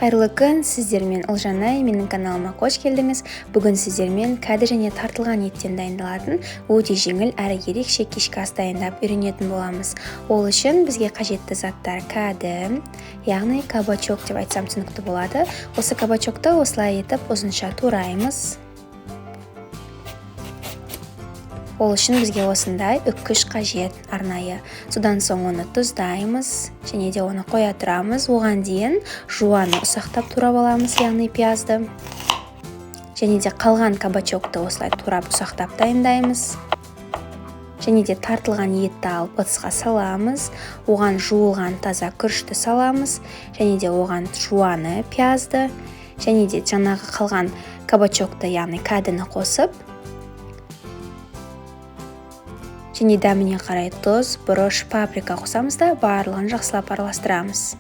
Қайырлы күн, сіздермен Ұлжанай, менің каналыма қош келдіңіз. Бүгін сіздермен кәді және тартылған еттен дайындалатын өте жеңіл әрі ерекше кешкі ас дайындап үйренетін боламыз. Ол үшін бізге қажетті заттар кәді, яғни кабачок деп айтсам түсінікті болады. Осы кабачокты осылай етіп ұзынша тураймыз. Ол үшін бізге осындай үккіш қажет арнайы. Содан соң оны тұздаймыз және де оны қоя тұрамыз. Оған дейін жуаны ұсақтап турап аламыз, яғни пиязды. Және де қалған кабачокты осылай турап ұсақтап дайындаймыз. Және де тартылған етті алып ыдысқа саламыз. Оған жуылған таза күрішті саламыз. Және де оған жуаны пиязды. Және де жаңағы қалған кабачокты, яғни кәдіні қосып, және дәміне қарай тұз, бұрыш, паприка қосамыз да барлығын жақсылап араластырамыз.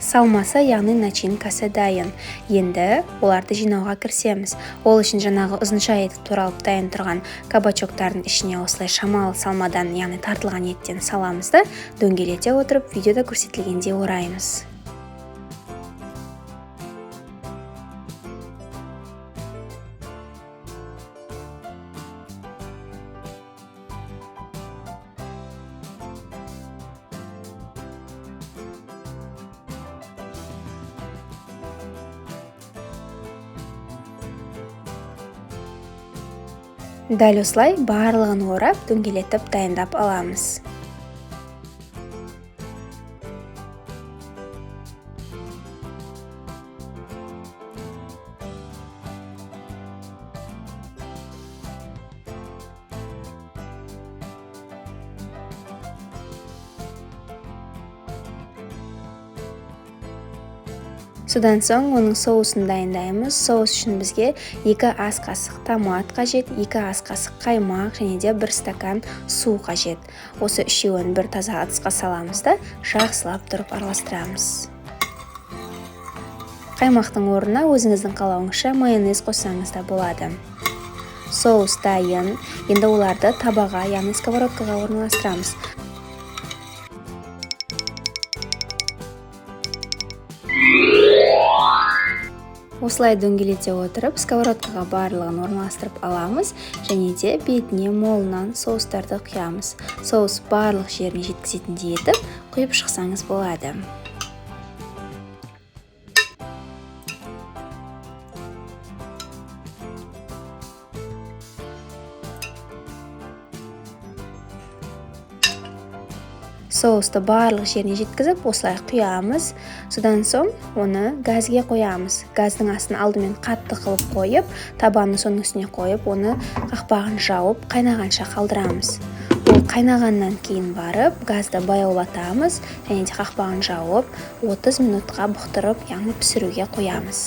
Салмасы, яғни начинкасы дайын. Енді оларды жинауға кірісеміз. Ол үшін жаңағы ұзынша етіп туралып дайын тұрған кабачоктардың ішіне осылай шамалы салмадан, яғни тартылған еттен саламыз да дөңгелете отырып видеода көрсетілгендей ораймыз. Дәл осылай барлығын орап, дөңгелетіп дайындап аламыз. Содан соң оның соусын дайындаймыз. Соус үшін бізге 2 ас қасық томат қажет, 2 ас қасық қаймақ және де 1 стакан су қажет. Осы үшеуін бір таза ыдысқа саламыз да жақсылап тұрып араластырамыз. Қаймақтың орнына өзіңіздің қалауыңызша майонез қоссаңыз да болады. Соус дайын. Енді оларды табаға, яғни сковородкаға орналастырамыз. Осылай дөңгелете отырып, сковородкаға барлығын орналастырып аламыз және де бетіне молынан соустарды құямыз. Соус барлық жеріне жеткізетіндей етіп құйып шықсаңыз болады. Соусты барлық жеріне жеткізіп, осылай құямыз. Содан соң оны газге қоямыз. Газдың астын алдымен қатты қылып қойып, табанын соның үстіне қойып, оны қақпағын жауып, қайнағанша қалдырамыз. Ол қайнағаннан кейін барып, газды баяулатамыз және де қақпағын жауып, 30 минутқа бұқтырып, яғни пісіруге қоямыз.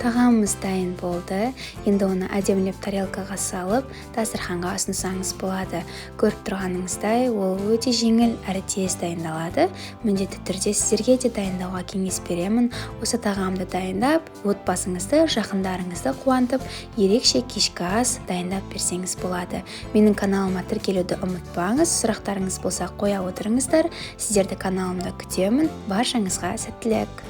Тағамымыз дайын болды. Енді оны әдемілеп тарелкаға салып, дастарханға ұсынсаңыз болады. Көріп тұрғаныңыздай, ол өте жеңіл әрі тез дайындалады. Міндетті түрде сіздерге де дайындауға кеңес беремін. Осы тағамды дайындап, отбасыңызды, жақындарыңызды қуантып, ерекше кешкі ас дайындап берсеңіз болады. Менің каналыма тіркелуді ұмытпаңыз. Сұрақтарыңыз болса қоя отырыңыздар. Сіздерді каналымда күтемін. Баршаңызға сәттілік.